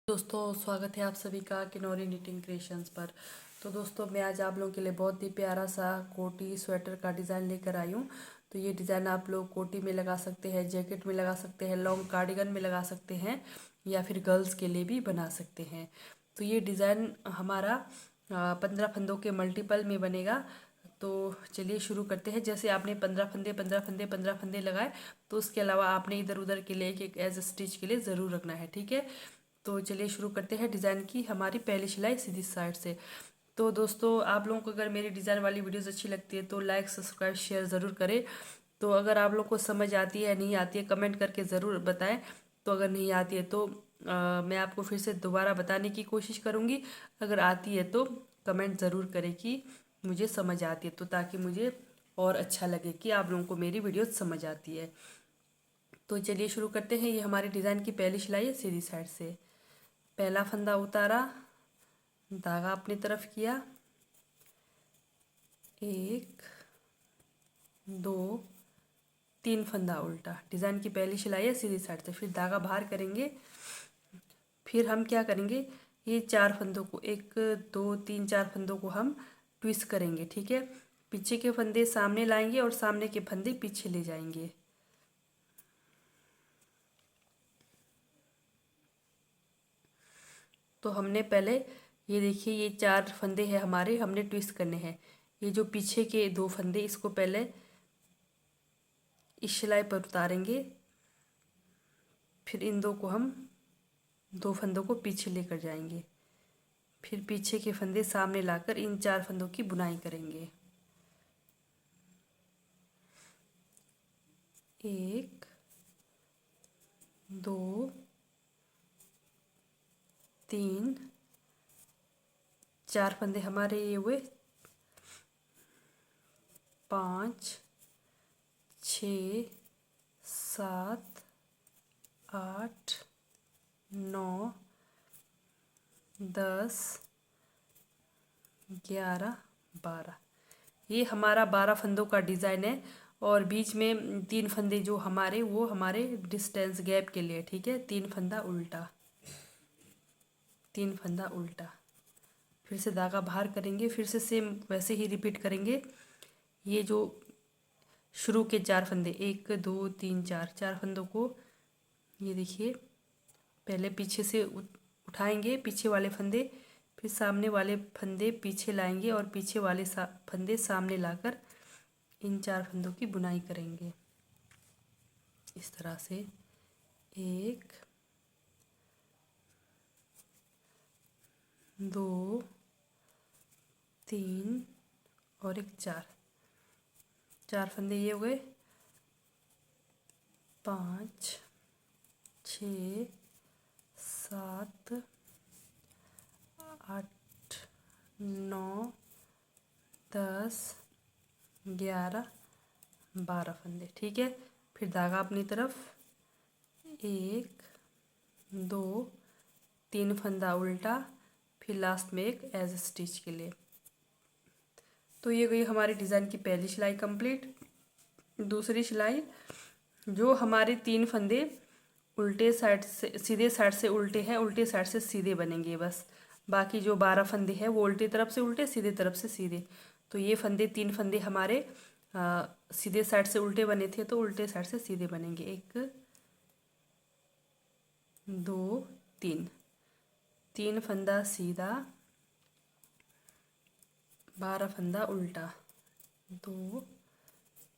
दोस्तों स्वागत है आप सभी का किनोरी निटिंग क्रिएशंस पर। तो दोस्तों मैं आज आप लोगों के लिए बहुत ही प्यारा सा कोटी स्वेटर का डिज़ाइन लेकर आई हूँ। तो ये डिज़ाइन आप लोग कोटी में लगा सकते हैं, जैकेट में लगा सकते हैं, लॉन्ग कार्डिगन में लगा सकते हैं या फिर गर्ल्स के लिए भी बना सकते हैं। तो ये डिज़ाइन हमारा 15 फंदों के मल्टीपल में बनेगा। तो चलिए शुरू करते हैं। जैसे आपने 15 फंदे लगाए तो उसके अलावा आपने इधर उधर के लिए एक एज स्टिच के लिए ज़रूर रखना है, ठीक है। तो चलिए शुरू करते हैं। डिज़ाइन की हमारी पहली सिलाई सीधी साइड से। तो दोस्तों आप लोगों को अगर मेरी डिज़ाइन वाली वीडियोस अच्छी लगती है तो लाइक सब्सक्राइब शेयर ज़रूर करें। तो अगर आप लोग को समझ आती है नहीं आती है कमेंट करके ज़रूर बताएं। तो अगर नहीं आती है तो मैं आपको फिर से दोबारा बताने की कोशिश करूँगी। अगर आती है तो कमेंट ज़रूर करें कि मुझे समझ आती है, तो ताकि मुझे और अच्छा लगे कि आप लोगों को मेरी वीडियो समझ आती है। तो चलिए शुरू करते हैं। ये हमारी डिज़ाइन की पहली सिलाई है सीधी साइड से। पहला फंदा उतारा, धागा अपनी तरफ किया, 1 2 3 फंदा उल्टा। डिज़ाइन की पहली सिलाई है सीधी साइड से। फिर धागा बाहर करेंगे। फिर हम क्या करेंगे, ये 4 फंदों को 1 2 3 4 फंदों को हम ट्विस्ट करेंगे, ठीक है। पीछे के फंदे सामने लाएंगे और सामने के फंदे पीछे ले जाएंगे। तो हमने पहले ये देखिए, ये 4 फंदे हैं हमारे, हमने ट्विस्ट करने हैं। ये जो पीछे के 2 फंदे इसको पहले इस सिलाई पर उतारेंगे। फिर इन 2 को हम 2 फंदों को पीछे लेकर जाएंगे। फिर पीछे के फंदे सामने लाकर इन 4 फंदों की बुनाई करेंगे। 1 2 3 4 फंदे हमारे ये हुए, 5 6 7 8 9 10 11 12। ये हमारा 12 फंदों का डिज़ाइन है। और बीच में 3 फंदे जो हमारे वो हमारे डिस्टेंस गैप के लिए, ठीक है। 3 फंदा उल्टा, 3 फंदा उल्टा। फिर से धागा बाहर करेंगे, फिर से सेम वैसे ही रिपीट करेंगे। ये जो शुरू के 4 फंदे 1 2 3 4 4 फंदों को ये देखिए पहले पीछे से उठाएंगे पीछे वाले फंदे, फिर सामने वाले फंदे पीछे लाएंगे और पीछे वाले फंदे सामने लाकर इन 4 फंदों की बुनाई करेंगे इस तरह से। 1 2 3 और एक 4 फंदे ये हो गए। 5 6 7 8 9 10 11 12 फंदे, ठीक है। फिर धागा अपनी तरफ, 1 2 3 फंदा उल्टा, फिर लास्ट में एक एज स्टिच के लिए। तो ये गई हमारी डिज़ाइन की पहली सिलाई कंप्लीट। दूसरी सिलाई, जो हमारे 3 फंदे उल्टे साइड से सीधे साइड से उल्टे हैं, उल्टे साइड से सीधे बनेंगे बस। बाकी जो 12 फंदे हैं वो उल्टी तरफ से उल्टे, सीधे तरफ से सीधे। तो ये फंदे 3 फंदे हमारे सीधे साइड से उल्टे बने थे, तो उल्टे साइड से सीधे बनेंगे। 1 2 3 3 फंदा सीधा, 12 फंदा उल्टा। 2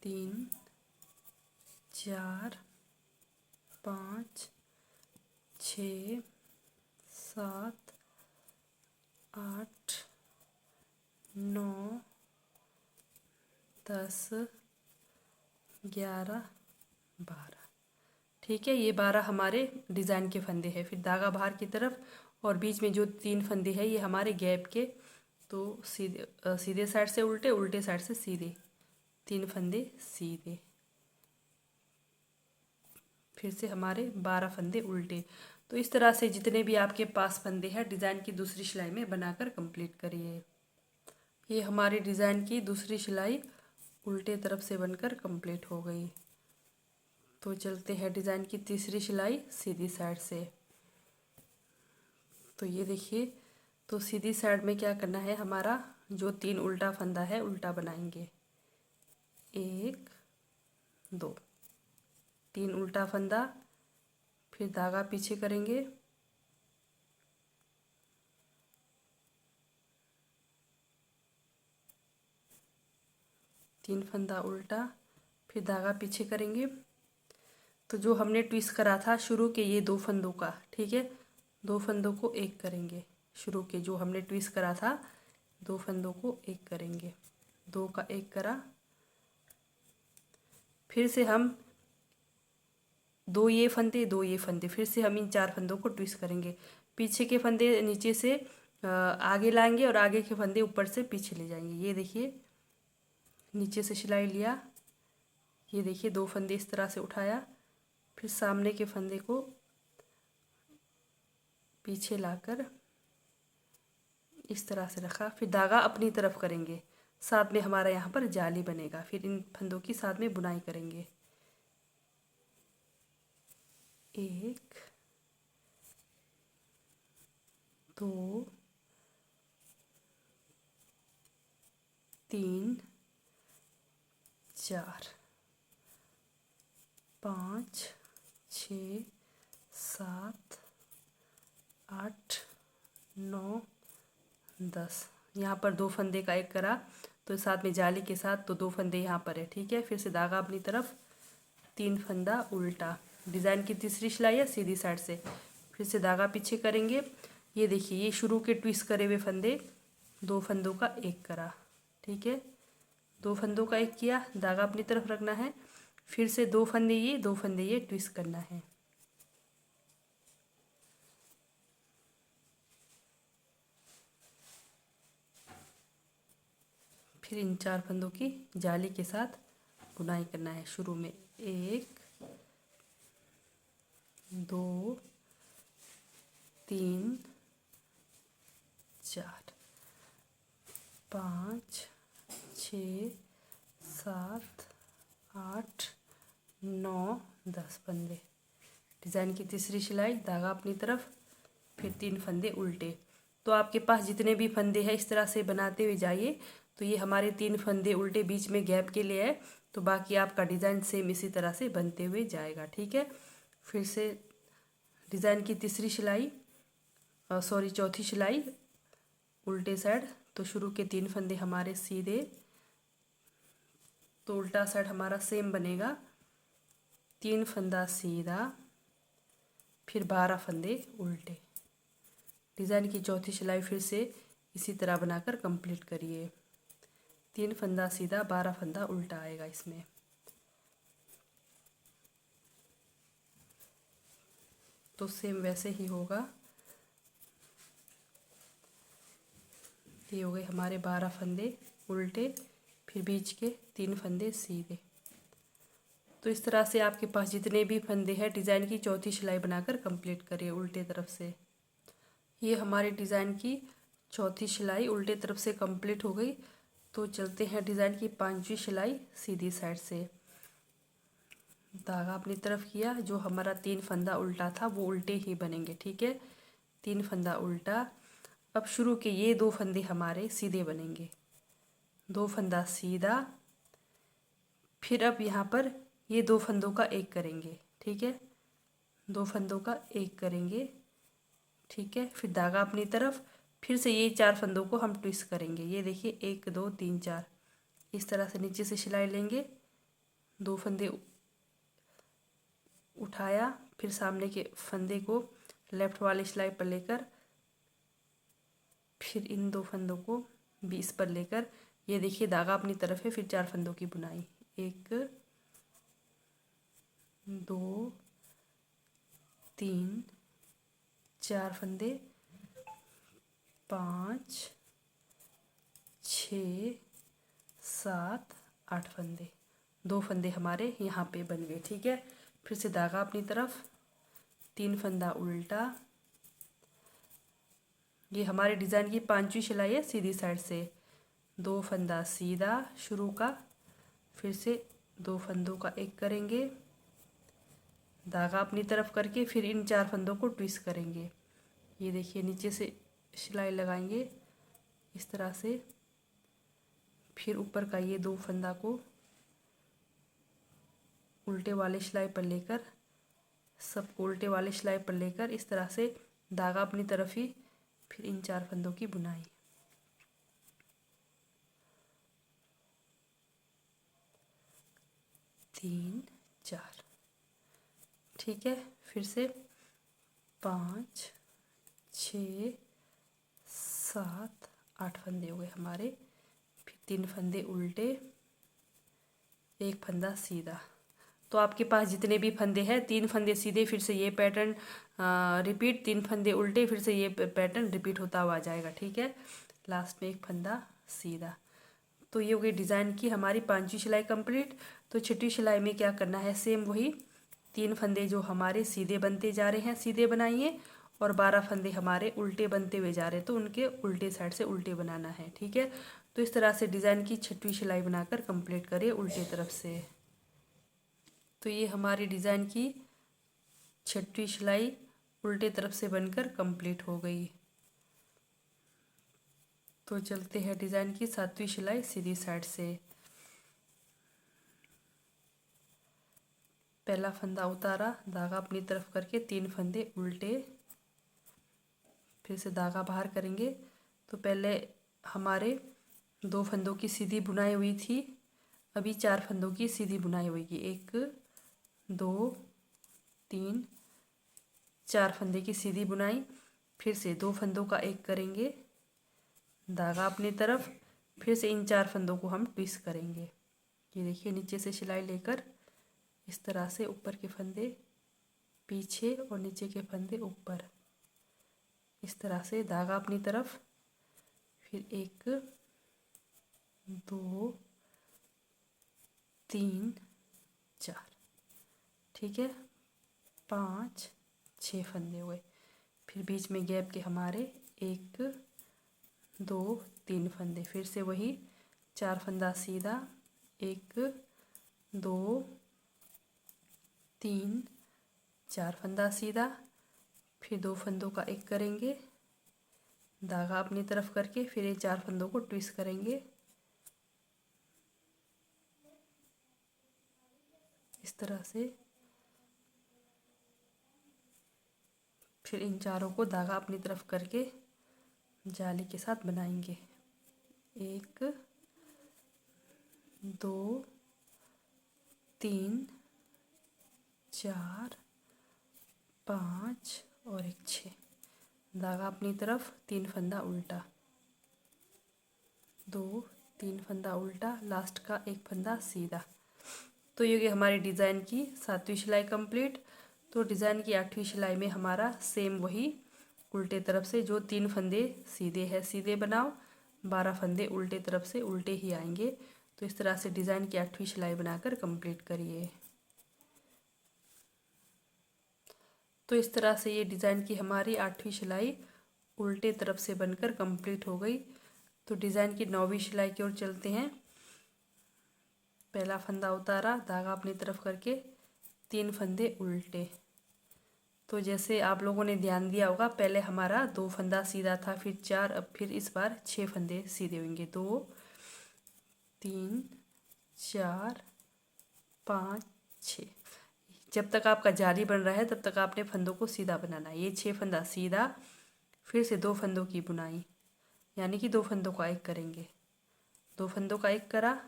3 4 5 6 7 8 9 10 11 12, ठीक है। ये 12 हमारे डिज़ाइन के फंदे हैं। फिर धागा बाहर की तरफ, और बीच में जो 3 फंदे हैं ये हमारे गैप के। तो सीधे सीधे साइड से उल्टे, उल्टे साइड से सीधे, 3 फंदे सीधे। फिर से हमारे 12 फंदे उल्टे। तो इस तरह से जितने भी आपके पास फंदे हैं डिज़ाइन की दूसरी सिलाई में बनाकर कंप्लीट करिए। ये हमारी डिज़ाइन की दूसरी सिलाई उल्टे तरफ से बनकर कंप्लीट हो गई। तो चलते हैं डिज़ाइन की तीसरी सिलाई सीधी साइड से। तो ये देखिए, तो सीधी साइड में क्या करना है, हमारा जो 3 उल्टा फंदा है उल्टा बनाएंगे। 1 2 3 उल्टा फंदा, फिर धागा पीछे करेंगे, तीन फंदा उल्टा, फिर धागा पीछे करेंगे। तो जो हमने ट्विस्ट करा था शुरू के ये 2 फंदों का, ठीक है, 2 फंदों को एक करेंगे। शुरू के जो हमने ट्विस्ट करा था 2 फंदों को एक करेंगे, 2 का एक करा। फिर से हम 2 ये फंदे 2 ये फंदे, फिर से हम इन 4 फंदों को ट्विस्ट करेंगे। पीछे के फंदे नीचे से आगे लाएंगे और आगे के फंदे ऊपर से पीछे ले जाएंगे। ये देखिए, नीचे से सिलाई लिया, ये देखिए 2 फंदे इस तरह से उठाया, फिर सामने के फंदे को पीछे लाकर इस तरह से रखा, फिर धागा अपनी तरफ करेंगे, साथ में हमारा यहाँ पर जाली बनेगा। फिर इन फंदों की साथ में बुनाई करेंगे। 1 2 3 4 5 6 7 8 9 10। यहाँ पर 2 फंदे का एक करा, तो साथ में जाली के साथ तो 2 फंदे यहाँ पर है, ठीक है। फिर से धागा अपनी तरफ, 3 फंदा उल्टा, डिज़ाइन की तीसरी सिलाई है सीधी साइड से। फिर से धागा पीछे करेंगे। ये देखिए, ये शुरू के ट्विस्ट करे हुए फंदे, 2 फंदों का एक करा, ठीक है, 2 फंदों का एक किया, धागा अपनी तरफ रखना है। फिर से 2 फंदे ये 2 फंदे ये ट्विस्ट करना है। फिर इन 4 फंदों की जाली के साथ बुनाई करना है। शुरू में 1 2 3 4 5 6 7 8 9 10 फंदे। डिज़ाइन की तीसरी सिलाई, धागा अपनी तरफ, फिर 3 फंदे उल्टे। तो आपके पास जितने भी फंदे हैं इस तरह से बनाते हुए जाइए। तो ये हमारे 3 फंदे उल्टे बीच में गैप के लिए है, तो बाकी आपका डिज़ाइन सेम इसी तरह से बनते हुए जाएगा, ठीक है। फिर से डिज़ाइन की तीसरी सिलाई, सॉरी चौथी सिलाई उल्टे साइड। तो शुरू के 3 फंदे हमारे सीधे, तो उल्टा साइड हमारा सेम बनेगा, 3 फंदा सीधा, फिर 12 फंदे उल्टे। डिज़ाइन की चौथी सिलाई फिर से इसी तरह बनाकर कंप्लीट करिए। 3 फंदा सीधा, 12 फंदा उल्टा आएगा इसमें। तो सेम वैसे ही होगा। ये हो गए हमारे 12 फंदे उल्टे, फिर बीच के 3 फंदे सीधे। तो इस तरह से आपके पास जितने भी फंदे हैं डिज़ाइन की चौथी सिलाई बनाकर कंप्लीट करिए उल्टे तरफ से। ये हमारे डिज़ाइन की चौथी सिलाई उल्टे तरफ से कंप्लीट हो गई। तो चलते हैं डिज़ाइन की 5वीं सिलाई सीधी साइड से। धागा अपनी तरफ किया, जो हमारा 3 फंदा उल्टा था वो उल्टे ही बनेंगे, ठीक है, 3 फंदा उल्टा। अब शुरू के ये 2 फंदे हमारे सीधे बनेंगे, 2 फंदा सीधा, फिर अब यहाँ पर ये 2 फंदों का एक करेंगे, ठीक है, 2 फंदों का एक करेंगे, ठीक है। फिर धागा अपनी तरफ, फिर से ये 4 फंदों को हम ट्विस्ट करेंगे। ये देखिए 1 2 3 4 इस तरह से नीचे से सिलाई लेंगे, 2 फंदे उठाया, फिर सामने के फंदे को लेफ्ट वाली सिलाई पर लेकर, फिर इन 2 फंदों को 20 पर लेकर, ये देखिए धागा अपनी तरफ है, फिर 4 फंदों की बुनाई, 1 2 3 4 फंदे, 5 6 7 8 फंदे, 2 फंदे हमारे यहाँ पे बन गए, ठीक है। फिर से धागा अपनी तरफ, 3 फंदा उल्टा। ये हमारे डिज़ाइन की 5वीं सिलाई है सीधी साइड से। 2 फंदा सीधा शुरू का, फिर से 2 फंदों का एक करेंगे, धागा अपनी तरफ करके फिर इन 4 फंदों को ट्विस्ट करेंगे। ये देखिए नीचे से सिलाई लगाएंगे इस तरह से, फिर ऊपर का ये 2 फंदा को उल्टे वाले सिलाई पर लेकर, सब उल्टे वाले सिलाई पर लेकर इस तरह से धागा अपनी तरफ ही, फिर इन 4 फंदों की बुनाई। तीन, 4, ठीक है। फिर से 5, 6, 7, 8 फंदे हो गए हमारे। फिर 3 फंदे उल्टे, 1 फंदा सीधा। तो आपके पास जितने भी फंदे हैं, 3 फंदे सीधे, फिर से ये पैटर्न रिपीट, 3 फंदे उल्टे, फिर से ये पैटर्न रिपीट होता हुआ जाएगा, ठीक है। लास्ट में 1 फंदा सीधा। तो ये हो गई डिज़ाइन की हमारी 5वीं सिलाई कंप्लीट। तो 6वीं सिलाई में क्या करना है, सेम वही 3 फंदे जो हमारे सीधे बनते जा रहे हैं सीधे बनाइए, और 12 फंदे हमारे उल्टे बनते हुए जा रहे हैं तो उनके उल्टे साइड से उल्टे बनाना है, ठीक है। तो इस तरह से डिज़ाइन की 6वीं सिलाई बनाकर कंप्लीट करिए उल्टे तरफ से। तो ये हमारी डिज़ाइन की 6वीं सिलाई उल्टे तरफ से बनकर कंप्लीट हो गई। तो चलते हैं डिज़ाइन की 7वीं सिलाई सीधी साइड से। पहला फंदा उतारा, धागा अपनी तरफ करके 3 फंदे उल्टे, फिर से धागा बाहर करेंगे। तो पहले हमारे 2 फंदों की सीधी बुनाई हुई थी, अभी 4 फंदों की सीधी बुनाई होगी। 1, 2, 3, 4 फंदे की सीधी बुनाई। फिर से 2 फंदों का एक करेंगे, धागा अपनी तरफ, फिर से इन 4 फंदों को हम ट्विस्ट करेंगे। ये देखिए नीचे से सिलाई लेकर इस तरह से ऊपर के फंदे पीछे और नीचे के फंदे ऊपर, इस तरह से धागा अपनी तरफ, फिर 1, 2, 3, 4, ठीक है। 5, 6 फंदे हुए। फिर बीच में गैप के हमारे 1, 2, 3 फंदे, फिर से वही 4 फंदा सीधा, 1, 2, 3, 4 फंदा सीधा, फिर 2 फंदों का एक करेंगे, धागा अपनी तरफ करके, फिर ये 4 फंदों को ट्विस्ट करेंगे इस तरह से। फिर इन चारों को धागा अपनी तरफ करके जाली के साथ बनाएंगे। 1, 2, 3, 4, 5 और 1, 6। धागा अपनी तरफ, 3 फंदा उल्टा, 2, 3 फंदा उल्टा, लास्ट का 1 फंदा सीधा। तो ये हमारी डिज़ाइन की 7वीं सिलाई कंप्लीट। तो डिज़ाइन की 8वीं सिलाई में हमारा सेम वही उल्टे तरफ से जो 3 फंदे सीधे है सीधे बनाओ, 12 फंदे उल्टे तरफ से उल्टे ही आएंगे। तो इस तरह से डिज़ाइन की 8वीं सिलाई बनाकर कंप्लीट करिए। तो इस तरह से ये डिज़ाइन की हमारी 8वीं सिलाई उल्टे तरफ से बनकर कंप्लीट हो गई। तो डिज़ाइन की 9वीं सिलाई की ओर चलते हैं। पहला फंदा उतारा, धागा अपनी तरफ करके 3 फंदे उल्टे। तो जैसे आप लोगों ने ध्यान दिया होगा, पहले हमारा 2 फंदा सीधा था, फिर 4, अब फिर इस बार 6 फंदे सीधे होंगे। 2, 3, 4, 5, 6। जब तक आपका जाली बन रहा है तब तक आपने फंदों को सीधा बनाना है। ये 6 फंदा सीधा, फिर से 2 फंदों की बुनाई, यानी कि 2 फंदों का एक करेंगे। 2 फंदों का एक करा,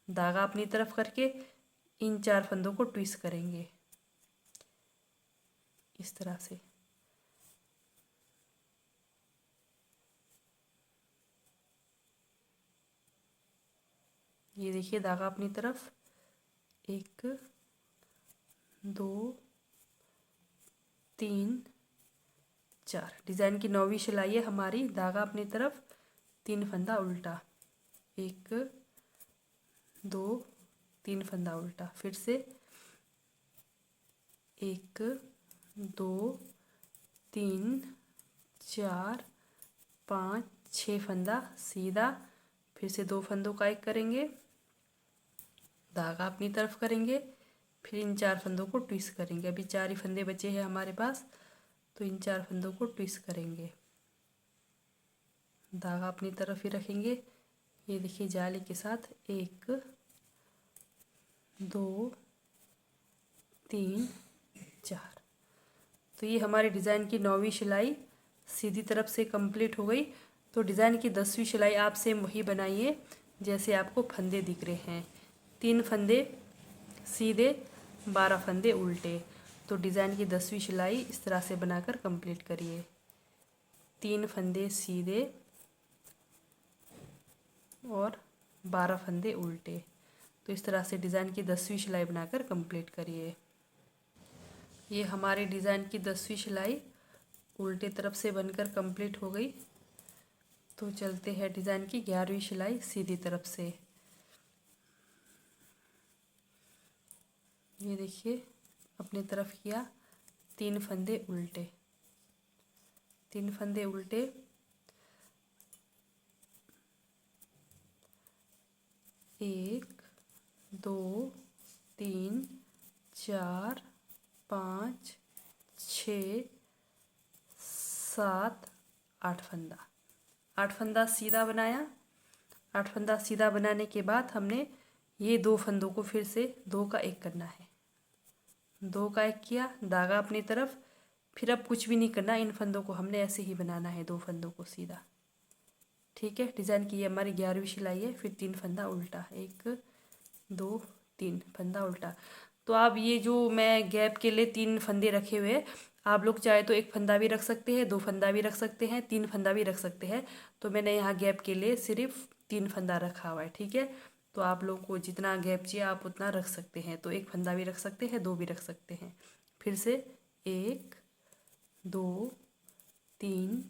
धागा अपनी तरफ करके इन 4 फंदों को ट्विस्ट करेंगे इस तरह से। ये देखिए धागा अपनी तरफ, 1, 2, 3, 4। डिज़ाइन की 9वीं सिलाई है हमारी, धागा अपनी तरफ, 3 फंदा उल्टा, 1, 2, 3 फंदा उल्टा, फिर से 1, 2, 3, 4, 5, 6 फंदा सीधा, फिर से 2 फंदों का एक करेंगे, धागा अपनी तरफ करेंगे, फिर इन 4 फंदों को ट्विस्ट करेंगे। अभी 4 ही फंदे बचे हैं हमारे पास। तो इन 4 फंदों को ट्विस्ट करेंगे, धागा अपनी तरफ ही रखेंगे। ये देखिए जाली के साथ 1 2 3 4। तो ये हमारी डिज़ाइन की 9वीं सिलाई सीधी तरफ से कंप्लीट हो गई। तो डिज़ाइन की 10वीं सिलाई आप सेम वही बनाइए जैसे आपको फंदे दिख रहे हैं, 3 फंदे सीधे 12 फंदे उल्टे। तो डिज़ाइन की 10वीं सिलाई इस तरह से बनाकर कंप्लीट करिए, 3 फंदे सीधे और 12 फंदे उल्टे। तो इस तरह से डिज़ाइन की 10वीं सिलाई बनाकर कंप्लीट करिए। ये हमारे डिज़ाइन की 10वीं सिलाई उल्टे तरफ से बनकर कंप्लीट हो गई। तो चलते हैं डिज़ाइन की 11वीं सिलाई सीधी तरफ से। ये देखिए अपनी तरफ किया, 3 फंदे उल्टे, 3 फंदे उल्टे, 1 2 3 4 5 6 7 8 फंदा, 8 फंदा सीधा बनाया। 8 फंदा सीधा बनाने के बाद हमने ये 2 फंदों को फिर से 2 का 1 करना है, 2 का 1 किया, धागा अपनी तरफ। फिर अब कुछ भी नहीं करना, इन फंदों को हमने ऐसे ही बनाना है, 2 फंदों को सीधा। ठीक है, डिज़ाइन की ये हमारी 11वीं सिलाई है। फिर 3 फंदा उल्टा, 1 2 3 फंदा उल्टा। तो आप ये जो मैं गैप के लिए 3 फंदे रखे हुए हैं, आप लोग चाहे तो 1 फंदा भी रख सकते हैं, 2 फंदा भी रख सकते हैं, 3 फंदा भी रख सकते हैं। तो मैंने यहाँ गैप के लिए सिर्फ 3 फंदा रखा हुआ है। ठीक है, तो आप लोग को जितना गैप चाहिए आप उतना रख सकते हैं। तो 1 फंदा भी रख सकते हैं, 2 भी रख सकते हैं। फिर से 1 2 3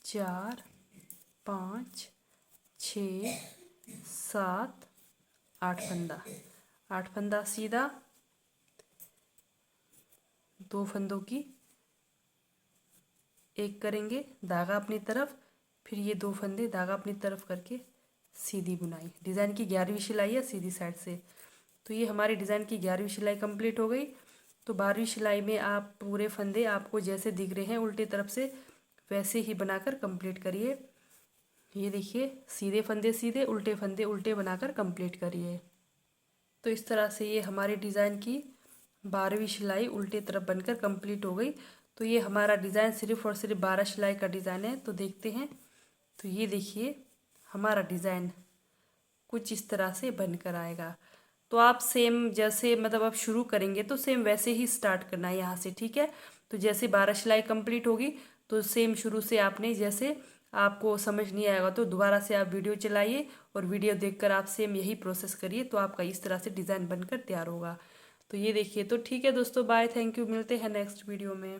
4 5 6 7 8 फंदा, 8 फंदा सीधा, 2 फंदों की 1 करेंगे, धागा अपनी तरफ। फिर ये 2 फंदे धागा अपनी तरफ करके सीधी बुनाई। डिज़ाइन की 11वीं सिलाई है सीधी साइड से। तो ये हमारी डिज़ाइन की 11वीं सिलाई कंप्लीट हो गई। तो 12वीं सिलाई में आप पूरे फंदे आपको जैसे दिख रहे हैं उल्टे तरफ से वैसे ही बनाकर कंप्लीट करिए। ये देखिए सीधे फंदे सीधे, उल्टे फंदे उल्टे बनाकर कंप्लीट करिए। तो इस तरह से ये हमारी डिज़ाइन की 12वीं सिलाई उल्टे तरफ बनकर कंप्लीट हो गई। तो ये हमारा डिज़ाइन सिर्फ और सिर्फ 12 सिलाई का डिज़ाइन है। तो देखते हैं, तो ये देखिए हमारा डिज़ाइन कुछ इस तरह से बनकर आएगा। तो आप सेम जैसे मतलब आप शुरू करेंगे तो सेम वैसे ही स्टार्ट करना है यहाँ से। ठीक है, तो जैसे 12 सिलाई कंप्लीट होगी तो सेम शुरू से आपने, जैसे आपको समझ नहीं आएगा तो दोबारा से आप वीडियो चलाइए और वीडियो देखकर आप सेम यही प्रोसेस करिए। तो आपका इस तरह से डिज़ाइन बनकर तैयार होगा। तो ये देखिए, तो ठीक है दोस्तों, बाय, थैंक यू, मिलते हैं नेक्स्ट वीडियो में।